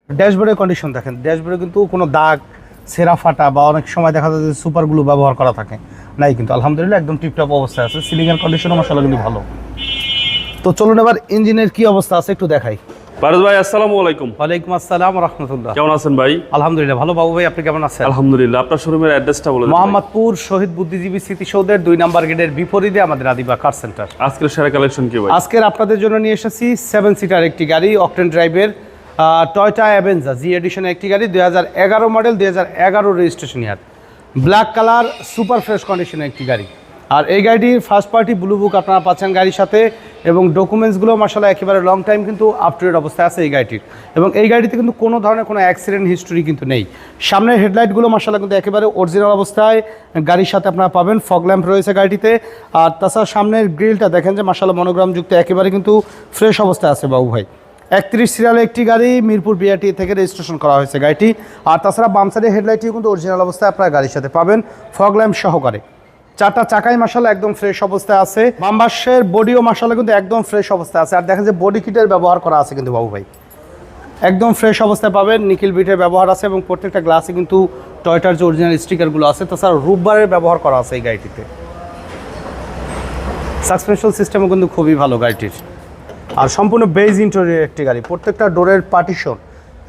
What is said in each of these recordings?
ড্যাশবোর্ডের condition দেখেন, ড্যাশবোর্ডে কিন্তু কোনো দাগ, ছেঁড়া ফাটা বা অনেক সময় দেখা যায় যে সুপার গ্লু ব্যবহার করা থাকে নাই, কিন্তু আলহামদুলিল্লাহ একদম টিপটপ অবস্থায় আছে। সিলিংয়ের কন্ডিশনও মাশাআল্লাহ কিন্তু ভালো। তো চলুন এবার ইঞ্জিনের কি অবস্থা আছে একটু দেখাই। পারস ভাই আসসালামু আলাইকুম। ওয়ালাইকুম আসসালাম ওয়া রাহমাতুল্লাহ। কেমন আছেন ভাই? আলহামদুলিল্লাহ ভালো। বাবু ভাই আপনি কেমন আছেন? আলহামদুলিল্লাহ। আপনার শোরুমের অ্যাড্রেসটা বলে দিন। মোহাম্মদপুর শহীদ বুদ্ধিজীবী স্মৃতিসৌধের 2 নম্বর গেটের বিপরীতে আমাদের আদিবা কার সেন্টার। আজকের সেরা কালেকশন কি ভাই? আজকের আপনাদের জন্য নিয়ে এসেছি 7 সিটার একটি গাড়ি, অকটেন ড্রাইভের টয়োটা অ্যাভেঞ্জার জি এডিশনের একটি গাড়ি, 2011 মডেল, 2011 রেজিস্ট্রেশন ইয়ার, ব্ল্যাক কালার, সুপার ফ্রেশ কন্ডিশনের একটি গাড়ি। আর এই গাড়িটির ফার্স্ট পার্টি ব্লু বুক আপনারা পাচ্ছেন গাড়ির সাথে, এবং ডকুমেন্টসগুলো মাশাআল্লাহ একেবারে লং টাইম কিন্তু আপ টু ডেট অবস্থায় আছে এই গাড়িটির। এবং এই গাড়িতে কিন্তু কোনো ধরনের কোনো অ্যাক্সিডেন্ট হিস্টোরি কিন্তু নেই। সামনের হেডলাইটগুলো মাশাআল্লাহ কিন্তু একেবারে অরিজিনাল অবস্থায় গাড়ির সাথে আপনারা পাবেন। ফগ ল্যাম্প রয়েছে গাড়িটিতে। আর তাছাড়া সামনের গ্রিলটা দেখেন যে মাশাআল্লাহ মনোগ্রামযুক্ত, একেবারে কিন্তু ফ্রেশ অবস্থায় আছে বাবু ভাই। 31 সিরিয়ালের একটি গাড়ি, মিরপুর বিআরটি থেকে রেজিস্ট্রেশন করা হয়েছে গাড়িটি। আর তাছাড়া বাম সাইডের হেডলাইটটিও কিন্তু অরিজিনাল অবস্থায় আপনারা গাড়ির সাথে পাবেন, ফগ ল্যাম্প সহকারে। 4টা চাকাই মাশাআল্লাহ একদম ফ্রেশ অবস্থায় আছে। বাম পাশের বডিও মাশাআল্লাহ কিন্তু একদম ফ্রেশ অবস্থায় আছে। আর দেখেন যে বডি কিটের ব্যবহার করা আছে কিন্তু বাবু ভাই, একদম ফ্রেশ অবস্থায় পাবেন। নিকেল বিটের ব্যবহার আছে এবং প্রত্যেকটা গ্লাসে কিন্তু টয়োটার যে অরিজিনাল স্টিকারগুলো আছে, তাছাড়া রুফবারের ব্যবহার করা আছে এই গাড়িটিতে। সাসপেনশন সিস্টেমও কিন্তু খুবই ভালো গাড়িটির। আর সম্পূর্ণ বেজ ইন্টেরিয়র একটি গাড়ি, প্রত্যেকটা ডোরের পার্টিশন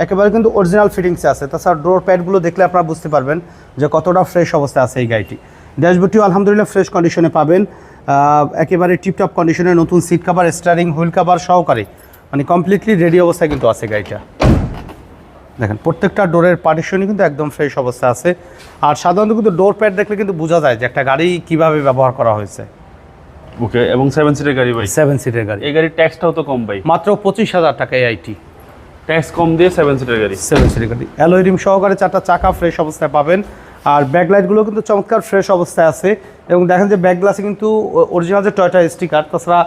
একেবারে কিন্তু অরিজিনাল ফিটিংসে আছে। তাছাড়া ডোর প্যাডগুলো দেখলে আপনারা বুঝতে পারবেন যে কতটা ফ্রেশ অবস্থায় আছে এই গাড়িটি। ড্যাশবোর্ডটিও আলহামদুলিল্লাহ ফ্রেশ কন্ডিশনে পাবেন, একেবারে টিপটপ কন্ডিশনে, নতুন seat cover, steering wheel cover সহকারে, মানে কমপ্লিটলি রেডি অবস্থায় কিন্তু আছে গাড়িটা। দেখেন প্রত্যেকটা ডোরের পার্টিশনই কিন্তু একদম ফ্রেশ অবস্থায় আছে। আর সাধারণত কিন্তু ডোর প্যাড দেখলে কিন্তু বোঝা যায় যে একটা গাড়ি কীভাবে ব্যবহার করা হয়েছে। ওকে, এবং 7 সিটের গাড়ি ভাই? 7 সিটের গাড়ি। এই গাড়ির ট্যাক্সটাও তো কম ভাই, মাত্র 25,000 টাকা আইটি। ট্যাক্স কম দিয়ে 7 সিটের গাড়ি। 7 সিটের গাড়ি, অ্যালয় রিম সহকারে, 4টা চাকা ফ্রেশ অবস্থায় পাবেন। আর ব্যাকলাইটগুলো কিন্তু চমৎকার ফ্রেশ অবস্থায় আছে। এবং দেখেন যে ব্যাক গ্লাসে কিন্তু অরিজিনাল যে টয়োটা স্টিকার, তাছাড়া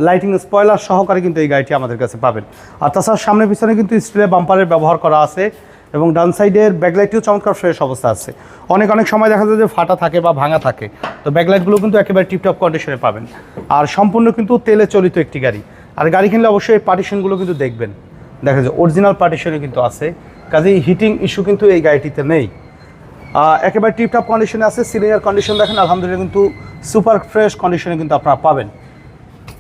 লাইটিং স্পয়লার সহকারে কিন্তু এই গাড়িটি আমাদের কাছে পাবেন। আর তাছাড়া সামনে পিছনে কিন্তু স্টিলের বাম্পারের ব্যবহার করা আছে, এবং ডান সাইডের ব্যাকলাইটটিও চমৎকার ফ্রেশ অবস্থা আছে। অনেক সময় দেখা যায় যে ফাটা থাকে বা ভাঙা থাকে, তো ব্যাকলাইটগুলো কিন্তু একেবারে টিপটপ কন্ডিশনে পাবেন। আর সম্পূর্ণ কিন্তু তেলে চালিত একটি গাড়ি। আর গাড়ি কিনলে অবশ্যই এই পার্টিশনগুলো কিন্তু দেখবেন, দেখা যায় অরিজিনাল পার্টিশনে কিন্তু আছে, কাজেই হিটিং ইস্যু কিন্তু এই গাড়িটিতে নেই। একেবারে টিপটপ কন্ডিশনে আছে। সিলিংয়ের কন্ডিশন দেখেন আলহামদুলিল্লাহ কিন্তু সুপার ফ্রেশ কন্ডিশনে কিন্তু আপনারা পাবেন,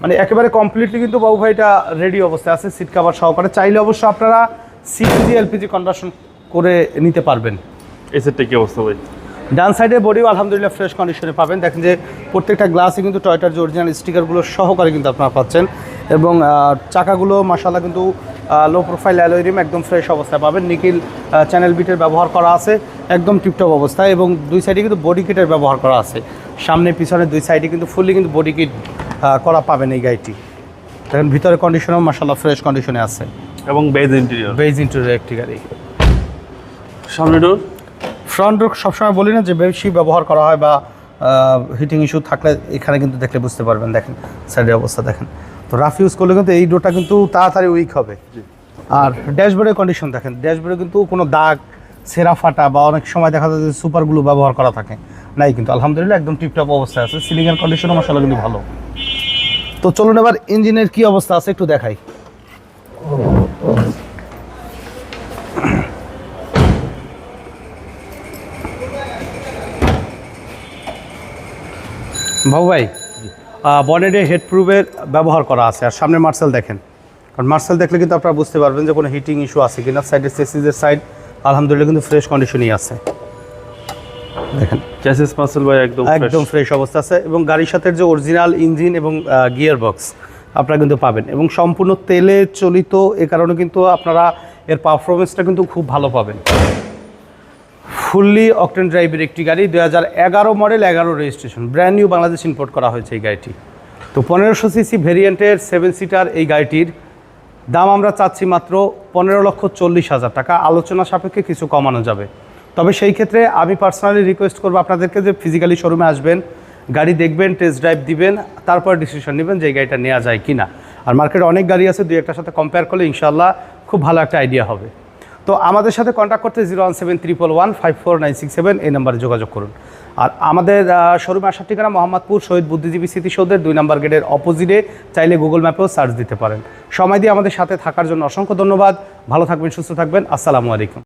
মানে একেবারে কমপ্লিটলি কিন্তু বাবু ভাই এটা রেডি অবস্থায় আছে সিট কাভার সহকারে। চাইলে অবশ্য আপনারা সিএনজি এলপিজি কনভার্সন করে নিতে পারবেন। এই সেটটা কি অবস্থা ভাই? ডান সাইডের বডিও আলহামদুলিল্লাহ ফ্রেশ কন্ডিশনে পাবেন। দেখেন যে প্রত্যেকটা গ্লাসে কিন্তু টয়োটার যে অরিজিনাল স্টিকারগুলো সহকারে কিন্তু আপনারা পাচ্ছেন। এবং চাকাগুলো মাশাআল্লাহ কিন্তু লো প্রোফাইল অ্যালয় রিম একদম ফ্রেশ অবস্থায় পাবেন। নিকেল চ্যানেল বিটের ব্যবহার করা আছে একদম টিপটপ অবস্থায়, এবং দুই সাইডে কিন্তু বডি কিটের ব্যবহার করা আছে। সামনে পিছনে দুই সাইডে কিন্তু ফুললি কিন্তু বডি কিট করা পাবেন এই গাড়িটি। দেখেন ভিতরে কন্ডিশনও মাশাআল্লাহ ফ্রেশ কন্ডিশনে আছে, এবং বেজ ইন্টেরিয়র একটি গাড়ি। সামনে ডোর, ফ্রন্ট ডোর সবসময় বলি না যে বেশি ব্যবহার করা হয় বা হিটিং ইস্যু থাকলে এখানে কিন্তু দেখলে বুঝতে পারবেন। দেখেন সাইডের অবস্থা দেখেন, তো রাফ ইউজ করলে কিন্তু এই ডোরটা কিন্তু তাড়াতাড়ি উইক হবে। আর ড্যাশবোর্ডের কন্ডিশন দেখেন, ড্যাশবোর্ডে কিন্তু কোনো দাগ, ছেঁড়া ফাটা বা অনেক সময় দেখা যায় যে সুপার গ্লু ব্যবহার করা থাকে নাই, কিন্তু আলহামদুলিল্লাহ একদম টিপটপ অবস্থায় আছে। সিলিংয়ের কন্ডিশনও মাশাআল্লাহ কিন্তু ভালো। তো চলুন এবার ইঞ্জিনের কি অবস্থা আছে একটু দেখাই। বাবু ভাই বনেটে হেড প্রুফের ব্যবহার করা আছে। আর সামনে মার্সেল দেখেন, কারণ মার্সেল দেখলে কিন্তু আপনারা বুঝতে পারবেন যে কোনো হিটিং ইস্যু আছে কিনা। সাইডের চেসিসের সাইড আলহামদুলিল্লাহ কিন্তু ফ্রেশ কন্ডিশনই আছে। দেখেন চ্যাসিস মার্সেল ভাই একদম ফ্রেশ অবস্থা আছে। এবং গাড়ির সাথে যে অরিজিনাল ইঞ্জিন এবং গিয়ার বক্স আপনারা কিন্তু পাবেন, এবং সম্পূর্ণ তেলে চালিত, এ কারণে কিন্তু আপনারা এর পারফরমেন্সটা কিন্তু খুব ভালো পাবেন। ফুললি অকটেন ড্রাইভের একটি গাড়ি, 2011 model, 11 registration, brand new Bangladesh import করা হয়েছে এই গাড়িটি। তো 1500 সিসি ভেরিয়েন্টের 7 সিটার এই গাড়িটির দাম আমরা চাচ্ছি মাত্র 15,40,000 টাকা। আলোচনা সাপেক্ষে কিছু কমানো যাবে। তবে সেই ক্ষেত্রে আমি পার্সোনালি রিকোয়েস্ট করবো আপনাদেরকে যে ফিজিক্যালি শোরুমে আসবেন, গাড়ি দেখবেন, টেস্ট ড্রাইভ দিবেন, তারপর ডিসিশন নেবেন যে এই গাড়িটা নেওয়া যায় কি না। আর মার্কেটে অনেক গাড়ি আছে, দুই একটার সাথে কম্পেয়ার করলে ইনশাআল্লাহ খুব ভালো একটা আইডিয়া হবে। তো আমাদের সাথে কন্ট্যাক্ট করতে 01711154967 এই নাম্বারে যোগাযোগ করুন। আর আমাদের শোরুমে আসার ঠিকানা মোহাম্মদপুর শহীদ বুদ্ধিজীবী স্মৃতিসৌধের 2 নম্বর গেটের অপোজিটে, চাইলে গুগল ম্যাপেও সার্চ দিতে পারেন। সময় দিয়ে আমাদের সাথে থাকার জন্য অসংখ্য ধন্যবাদ। ভালো থাকবেন, সুস্থ থাকবেন। আসসালামু আলাইকুম।